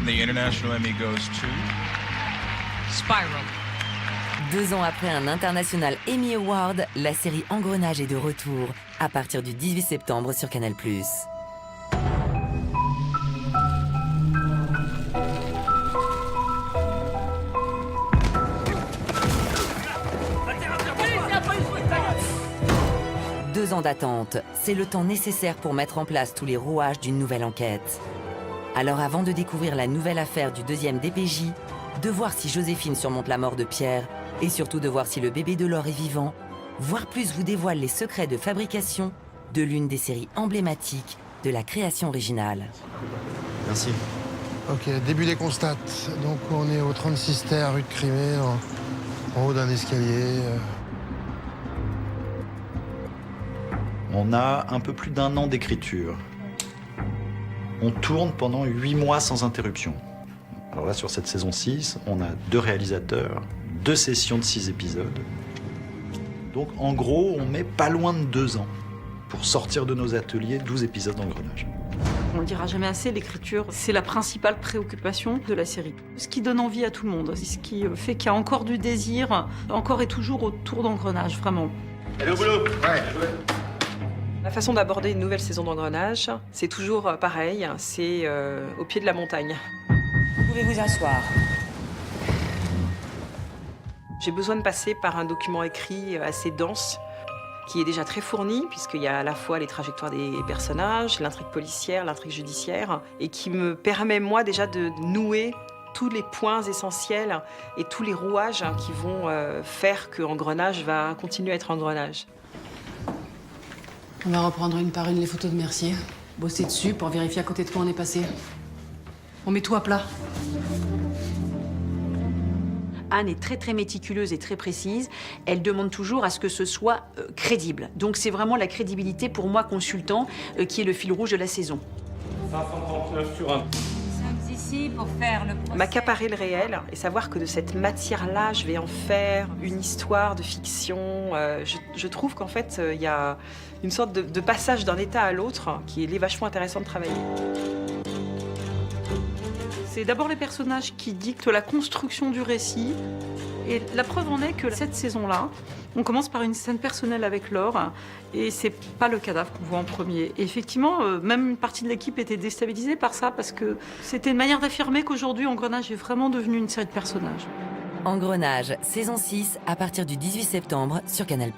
The international Emmy goes to Spiral. 2 ans après un International Emmy Award, la série Engrenage est de retour à partir du 18 septembre sur Canal+. Deux ans d'attente, c'est le temps nécessaire pour mettre en place tous les rouages d'une nouvelle enquête. Alors avant de découvrir la nouvelle affaire du 2e DPJ, de voir si Joséphine surmonte la mort de Pierre, et surtout de voir si le bébé de Laure est vivant, Voir Plus vous dévoile les secrets de fabrication de l'une des séries emblématiques de la création originale. Merci. Ok, début des constats. Donc on est au 36 Terre, rue de Crimée, en haut d'un escalier. On a un peu plus d'1 an d'écriture. On tourne pendant 8 mois sans interruption. Alors là, sur cette saison 6, on a 2 réalisateurs, 2 sessions de 6 épisodes. Donc en gros, on met pas loin de 2 ans pour sortir de nos ateliers 12 épisodes d'Engrenage. On ne le dira jamais assez, l'écriture, c'est la principale préoccupation de la série. Ce qui donne envie à tout le monde, ce qui fait qu'il y a encore du désir, encore et toujours autour d'Engrenage, vraiment. Allez au boulot. Ouais. La façon d'aborder une nouvelle saison d'Engrenage, c'est toujours pareil, c'est au pied de la montagne. Vous pouvez vous asseoir. J'ai besoin de passer par un document écrit assez dense, qui est déjà très fourni, puisqu'il y a à la fois les trajectoires des personnages, l'intrigue policière, l'intrigue judiciaire, et qui me permet, moi, déjà de nouer tous les points essentiels et tous les rouages qui vont faire que Engrenage va continuer à être Engrenage. On va reprendre une par une les photos de Mercier. Bosser dessus pour vérifier à côté de quoi on est passé. On met tout à plat. Anne est très méticuleuse et très précise. Elle demande toujours à ce que ce soit crédible. Donc c'est vraiment la crédibilité pour moi, consultant, qui est le fil rouge de la saison. 539 sur 1. Ici pour faire le procès. M'accaparer le réel et savoir que de cette matière-là, je vais en faire une histoire de fiction. Je trouve qu'en fait, il y a une sorte de passage d'un état à l'autre qui est vachement intéressant de travailler. C'est d'abord les personnages qui dictent la construction du récit. Et la preuve en est que cette saison-là, on commence par une scène personnelle avec Laure, et c'est pas le cadavre qu'on voit en premier. Et effectivement, même une partie de l'équipe était déstabilisée par ça, parce que c'était une manière d'affirmer qu'aujourd'hui, Engrenage est vraiment devenu une série de personnages. Engrenage, saison 6, à partir du 18 septembre sur Canal+.